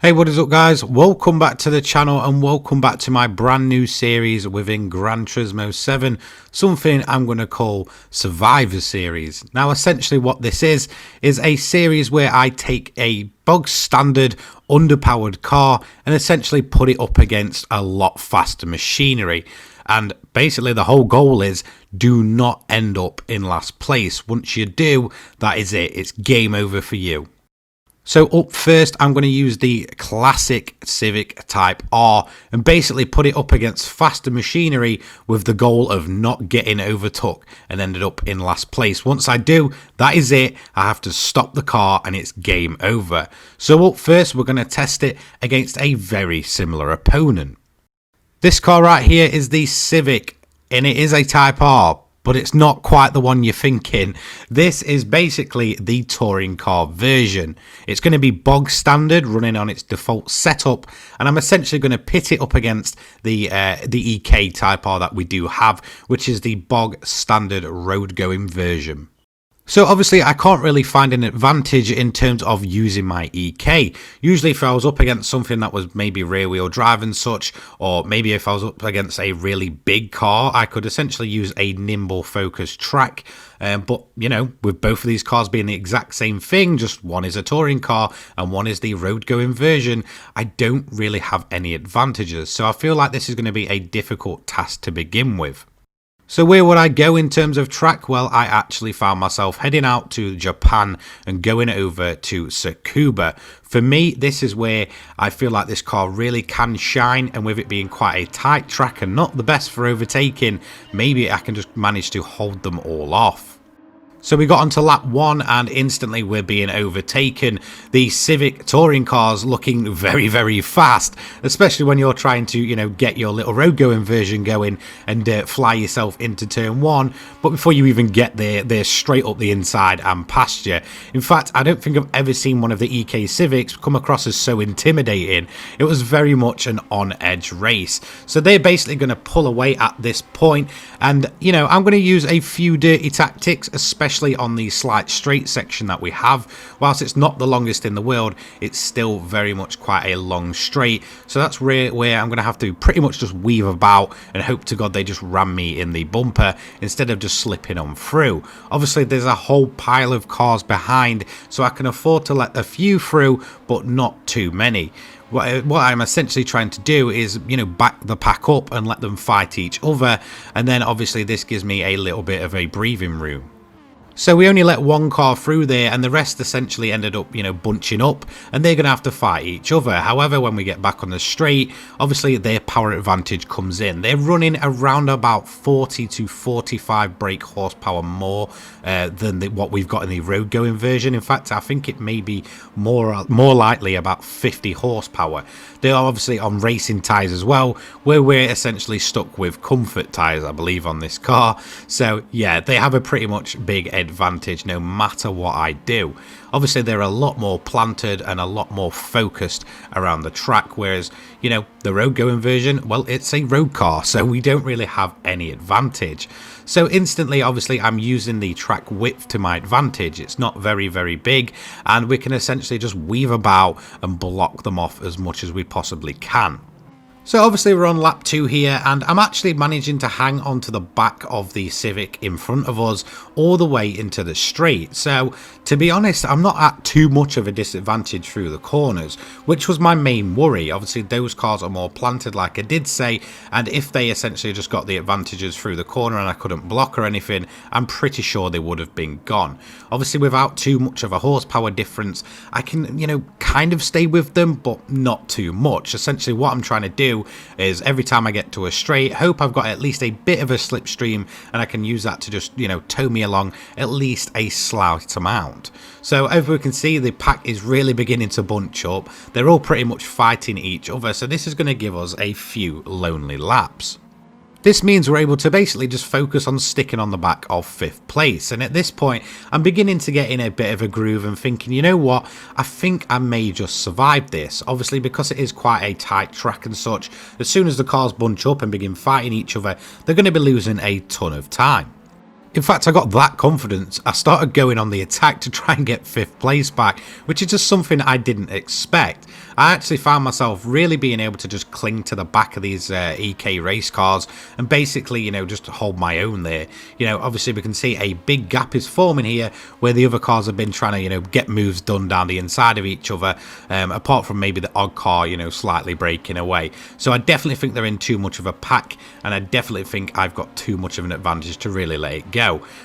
Hey, what is up guys? Welcome back to the channel and welcome back to my brand new series within Gran Turismo 7, something I'm going to call Survivor Series. Now essentially what this is a series where I take a bog standard underpowered car and essentially put it up against a lot faster machinery. And basically the whole goal is do not end up in last place. Once you do, that is it. It's game over for you. So up first, I'm going to use the classic Civic Type R and basically put it up against faster machinery with the goal of not getting overtook and ended up in last place. Once I do, that is it. I have to stop the car and it's game over. So up first, we're going to test it against a very similar opponent. This car right here is the Civic and it is a Type R. But it's not quite the one you're thinking. This is basically the touring car version. It's going to be bog standard, running on its default setup, and I'm essentially going to pit it up against the EK Type R that we do have, which is the bog standard road going version. So obviously I can't really find an advantage in terms of using my EK. Usually if I was up against something that was maybe rear wheel drive and such, or maybe if I was up against a really big car, I could essentially use a nimble focused track. But you know, with both of these cars being the exact same thing, just one is a touring car and one is the road going version, I don't really have any advantages. So I feel like this is going to be a difficult task to begin with. So where would I go in terms of track? Well, I actually found myself heading out to Japan and going over to Tsukuba. For me, this is where I feel like this car really can shine, and with it being quite a tight track and not the best for overtaking, maybe I can just manage to hold them all off. So we got onto lap 1 and instantly we're being overtaken. The Civic touring cars looking very, very fast, especially when you're trying to, you know, get your little road going version going and fly yourself into turn 1. But before you even get there, they're straight up the inside and past you. In fact, I don't think I've ever seen one of the EK Civics come across as so intimidating. It was very much an on-edge race. So they're basically going to pull away at this point, and, you know, I'm going to use a few dirty tactics, especially on the slight straight section that we have. Whilst it's not the longest in the world, it's still very much quite a long straight, so that's where I'm going to have to pretty much just weave about and hope to God they just ram me in the bumper instead of just slipping on through. Obviously there's a whole pile of cars behind, so I can afford to let a few through but not too many. What I'm essentially trying to do is, you know, back the pack up and let them fight each other, and then obviously this gives me a little bit of a breathing room. So we only let one car through there and the rest essentially ended up, you know, bunching up, and they're going to have to fight each other. However, when we get back on the straight, obviously their power advantage comes in. They're running around about 40 to 45 brake horsepower more than what we've got in the road going version. In fact, I think it may be more likely about 50 horsepower. They are obviously on racing tyres as well, where we're essentially stuck with comfort tyres, I believe, on this car. So yeah, they have a pretty much big advantage no matter what I do. Obviously they're a lot more planted and a lot more focused around the track, whereas, you know, the road going version, well, it's a road car, so we don't really have any advantage. So instantly, obviously, I'm using the track width to my advantage. It's not very, very big, and we can essentially just weave about and block them off as much as we possibly can. So obviously we're on lap 2 here, and I'm actually managing to hang onto the back of the Civic in front of us all the way into the straight. So to be honest, I'm not at too much of a disadvantage through the corners, which was my main worry. Obviously those cars are more planted, like I did say, and if they essentially just got the advantages through the corner and I couldn't block or anything, I'm pretty sure they would have been gone. Obviously without too much of a horsepower difference, I can, you know, kind of stay with them, but not too much. Essentially what I'm trying to do is every time I get to a straight, hope I've got at least a bit of a slipstream and I can use that to just, you know, tow me along at least a slight amount. So as we can see, the pack is really beginning to bunch up. They're all pretty much fighting each other, so this is going to give us a few lonely laps. This means we're able to basically just focus on sticking on the back of 5th place, and at this point I'm beginning to get in a bit of a groove and thinking, you know what, I think I may just survive this. Obviously because it is quite a tight track and such, as soon as the cars bunch up and begin fighting each other, they're going to be losing a ton of time. In fact, I got that confidence, I started going on the attack to try and get 5th place back, which is just something I didn't expect. I actually found myself really being able to just cling to the back of these EK race cars and basically, you know, just hold my own there. You know, obviously we can see a big gap is forming here where the other cars have been trying to, you know, get moves done down the inside of each other, apart from maybe the odd car, you know, slightly breaking away. So I definitely think they're in too much of a pack, and I definitely think I've got too much of an advantage to really let it go.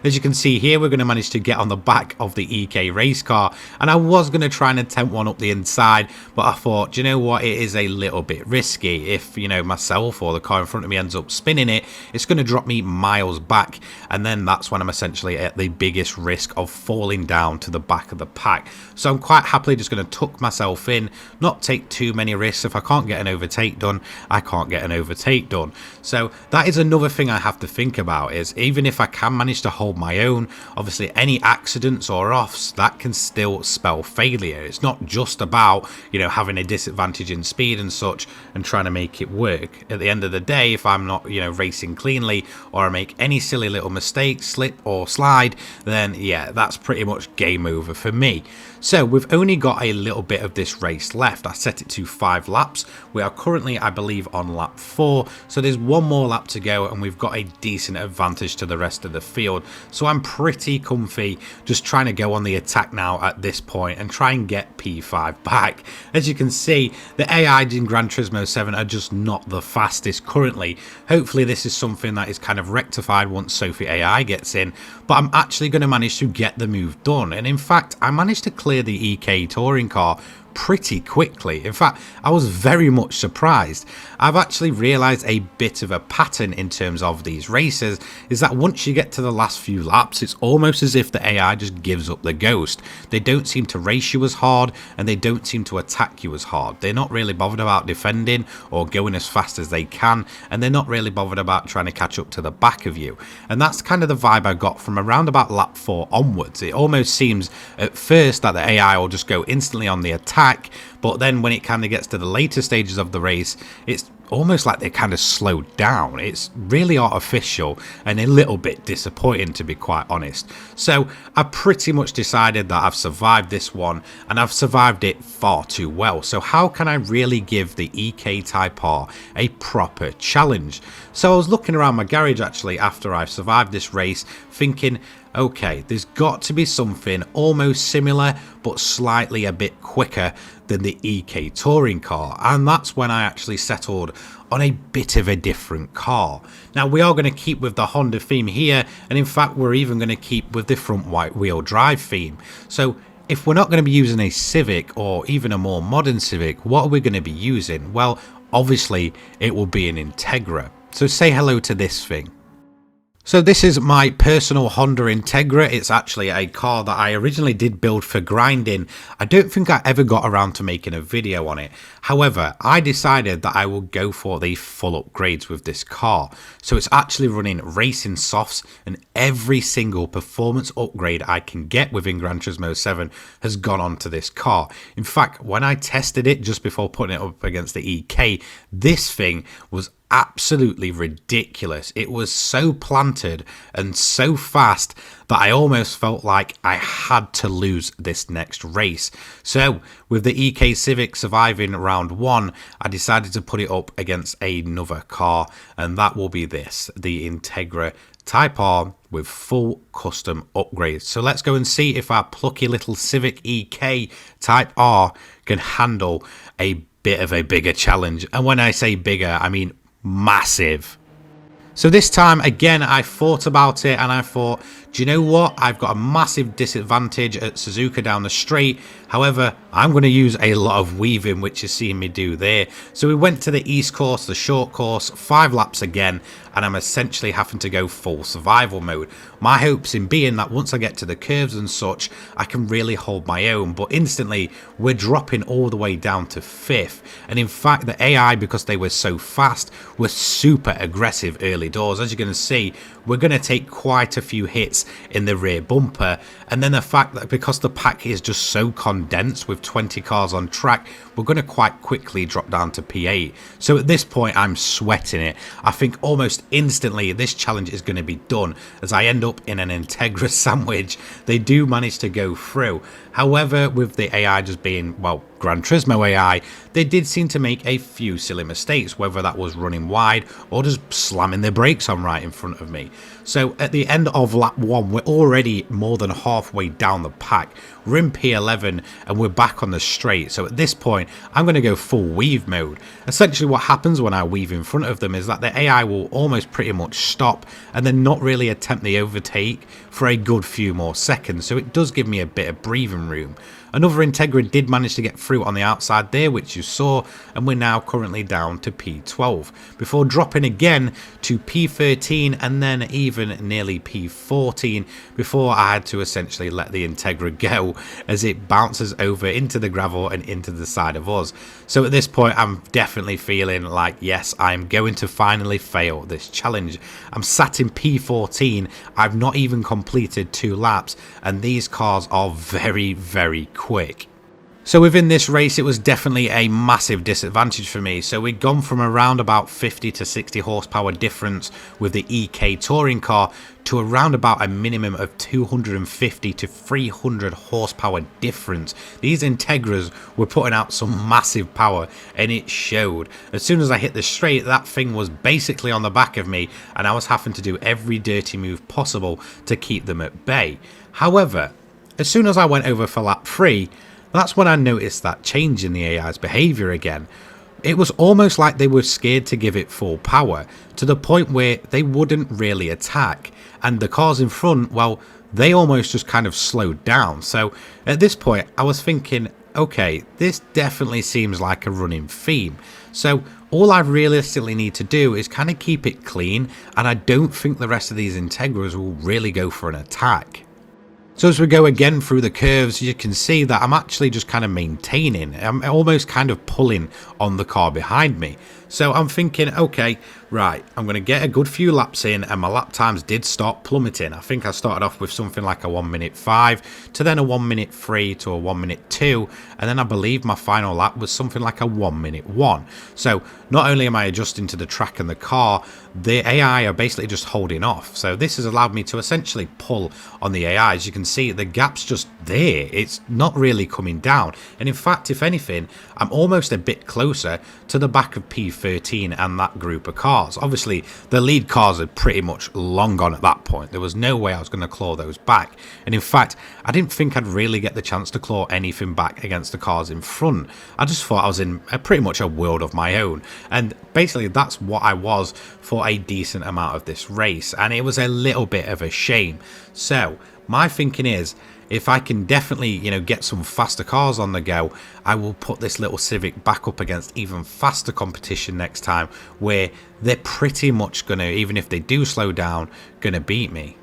As you can see here, we're going to manage to get on the back of the EK race car, and I was going to try and attempt one up the inside, but I thought, do you know what, it is a little bit risky. If, you know, myself or the car in front of me ends up spinning it, it's going to drop me miles back, and then that's when I'm essentially at the biggest risk of falling down to the back of the pack. So I'm quite happily just going to tuck myself in, not take too many risks. If I can't get an overtake done, I can't get an overtake done. So that is another thing I have to think about, is even if I can manage to hold my own, obviously any accidents or offs, that can still spell failure. It's not just about, you know, having a disadvantage in speed and such and trying to make it work. At the end of the day, if I'm not, you know, racing cleanly, or I make any silly little mistake, slip or slide, then yeah, that's pretty much game over for me. So we've only got a little bit of this race left. I set it to 5 laps. We are currently, I believe, on lap 4. So there's one more lap to go, and we've got a decent advantage to the rest of the field. So I'm pretty comfy just trying to go on the attack now at this point and try and get P5 back. As you can see, the AI in Gran Turismo 7 are just not the fastest currently. Hopefully this is something that is kind of rectified once Sophie AI gets in, but I'm actually going to manage to get the move done. And in fact, I managed to clear the EK touring car pretty quickly. In fact, I was very much surprised. I've actually realized a bit of a pattern in terms of these races, is that once you get to the last few laps, it's almost as if the AI just gives up the ghost. They don't seem to race you as hard, and they don't seem to attack you as hard. They're not really bothered about defending or going as fast as they can, and they're not really bothered about trying to catch up to the back of you. And that's kind of the vibe I got from around about lap 4 onwards. It almost seems at first that the AI will just go instantly on the attack, but then when it kind of gets to the later stages of the race, it's almost like they kind of slowed down. It's really artificial and a little bit disappointing, to be quite honest. So I pretty much decided that I've survived this one, and I've survived it far too well. So how can I really give the EK Type R a proper challenge? So I was looking around my garage actually after I survived this race, thinking, okay, there's got to be something almost similar but slightly a bit quicker than the EK touring car, and that's when I actually settled on a bit of a different car. Now we are going to keep with the Honda theme here, and in fact we're even going to keep with the front white wheel drive theme. So if we're not going to be using a Civic or even a more modern Civic, what are we going to be using? Well, obviously it will be an Integra. So say hello to this thing. So this is my personal Honda Integra. It's actually a car that I originally did build for grinding. I don't think I ever got around to making a video on it. However, I decided that I will go for the full upgrades with this car. So it's actually running racing softs, and every single performance upgrade I can get within Gran Turismo 7 has gone onto this car. In fact, when I tested it just before putting it up against the EK, this thing was absolutely ridiculous. It was so planted and so fast that I almost felt like I had to lose this next race. So with the EK Civic surviving round 1, I decided to put it up against another car, and that will be this, the Integra Type R with full custom upgrades. So let's go and see if our plucky little Civic EK Type R can handle a bit of a bigger challenge. And when I say bigger, I mean massive. So this time again I thought about it, and I thought, do you know what, I've got a massive disadvantage at Suzuka down the straight. However, I'm going to use a lot of weaving, which you're seeing me do there. So we went to the east course, the short course, 5 laps again, and I'm essentially having to go full survival mode. My hopes in being that once I get to the curves and such, I can really hold my own, but instantly we're dropping all the way down to 5th. And in fact, the AI, because they were so fast, were super aggressive early doors. As you're going to see, we're going to take quite a few hits dents in the rear bumper, and then the fact that because the pack is just so condensed with 20 cars on track, we're going to quite quickly drop down to P8. So at this point I'm sweating it. I think almost instantly this challenge is going to be done, as I end up in an Integra sandwich. They do manage to go through. However, with the AI just being, well, Gran Turismo AI, they did seem to make a few silly mistakes, whether that was running wide or just slamming their brakes on right in front of me. So at the end of lap 1, we're already more than halfway down the pack. We're in P11 and we're back on the straight. So at this point, I'm going to go full weave mode. Essentially what happens when I weave in front of them is that the AI will almost pretty much stop and then not really attempt the overtake for a good few more seconds. So it does give me a bit of breathing room. Another Integra did manage to get through on the outside there, which you saw, and we're now currently down to P12, before dropping again to P13 and then even nearly P14 before I had to essentially let the Integra go as it bounces over into the gravel and into the side of us. So at this point I'm definitely feeling like, yes, I'm going to finally fail this challenge. I'm sat in P14, I've not even completed 2 laps, and these cars are very, very quick. So within this race, it was definitely a massive disadvantage for me. So we'd gone from around about 50 to 60 horsepower difference with the EK touring car to around about a minimum of 250 to 300 horsepower difference. These Integras were putting out some massive power, and it showed. As soon as I hit the straight, that thing was basically on the back of me, and I was having to do every dirty move possible to keep them at bay. However, as soon as I went over for lap 3, that's when I noticed that change in the AI's behaviour again. It was almost like they were scared to give it full power, to the point where they wouldn't really attack, and the cars in front, well, they almost just kind of slowed down. So at this point I was thinking, okay, this definitely seems like a running theme. So all I realistically need to do is kind of keep it clean, and I don't think the rest of these Integras will really go for an attack. So as we go again through the curves, you can see that I'm actually just kind of maintaining. I'm almost kind of pulling on the car behind me. So I'm thinking, okay, right, I'm going to get a good few laps in, and my lap times did start plummeting. I think I started off with something like a 1:05 to then a 1:03 to a 1:02, and then I believe my final lap was something like a 1:01. So not only am I adjusting to the track and the car, the AI are basically just holding off. So this has allowed me to essentially pull on the AI. As you can see, the gap's just there. It's not really coming down. And in fact, if anything, I'm almost a bit closer to the back of P13 and that group of cars. Obviously, the lead cars are pretty much long gone at that point. There was no way I was going to claw those back. And in fact, I didn't think I'd really get the chance to claw anything back against the cars in front. I just thought I was in pretty much a world of my own. And basically, that's what I was for a decent amount of this race. And it was a little bit of a shame. So my thinking is, if I can definitely, get some faster cars on the go, I will put this little Civic back up against even faster competition next time, where they're pretty much going to, even if they do slow down, going to beat me.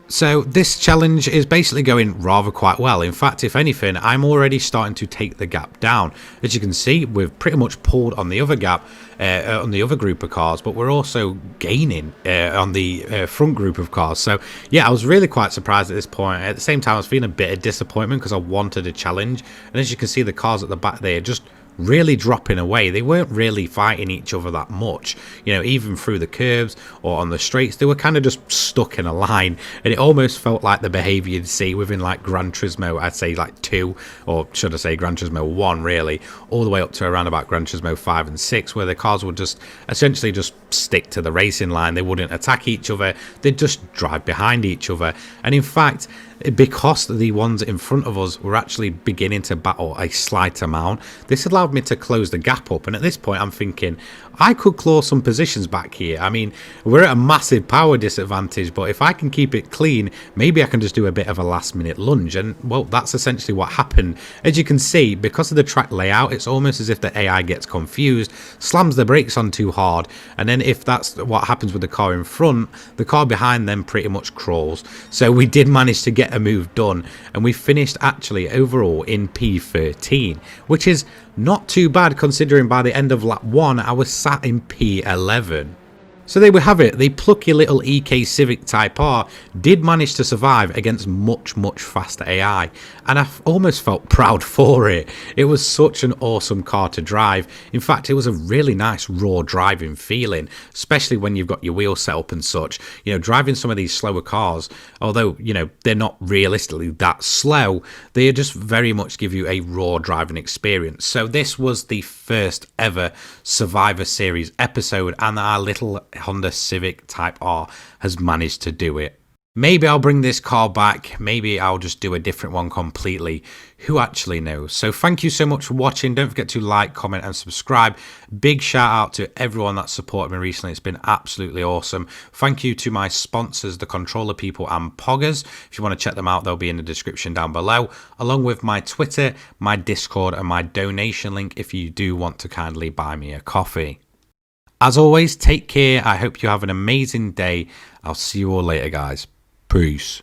So this challenge is basically going rather quite well. In fact, if anything, I'm already starting to take the gap down. As you can see, we've pretty much pulled on the other gap, on the other group of cars, but we're also gaining on the front group of cars. So yeah, I was really quite surprised at this point. At the same time, I was feeling a bit of disappointment because I wanted a challenge. And as you can see, the cars at the back there just really dropping away. They weren't really fighting each other that much, even through the curves or on the straights. They were kind of just stuck in a line, and it almost felt like the behavior you'd see within like Gran Turismo, I'd say like 2, or should I say Gran Turismo 1 really, all the way up to around about Gran Turismo 5 and 6, where the cars would just essentially just stick to the racing line. They wouldn't attack each other, they'd just drive behind each other. And in fact, because the ones in front of us were actually beginning to battle a slight amount, this allowed me to close the gap up. And at this point I'm thinking, I could claw some positions back here. I mean, we're at a massive power disadvantage, but if I can keep it clean, maybe I can just do a bit of a last minute lunge. And well, that's essentially what happened. As you can see, because of the track layout, it's almost as if the AI gets confused, slams the brakes on too hard, and then if that's what happens with the car in front, the car behind them pretty much crawls. So we did manage to get a move done, and we finished actually overall in P13, which is not too bad considering by the end of lap 1 I was sat in P11. So there we have it. The plucky little EK Civic Type R did manage to survive against much faster AI, and I almost felt proud for it. It was such an awesome car to drive. In fact, it was a really nice raw driving feeling, especially when you've got your wheel set up and such. You know, driving some of these slower cars, although, you know, they're not realistically that slow, they just very much give you a raw driving experience. So this was the first ever Survivor Series episode, and our little Honda Civic Type R has managed to do it. Maybe I'll bring this car back, maybe I'll just do a different one completely, who actually knows. So thank you so much for watching. Don't forget to like, comment and subscribe. Big shout out to everyone that supported me recently. It's been absolutely awesome. Thank you to my sponsors, the Controller People and Poggers. If you want to check them out, they'll be in the description down below, along with my Twitter, my Discord and my donation link if you do want to kindly buy me a coffee. As always, take care. I hope you have an amazing day. I'll see you all later, guys. Peace.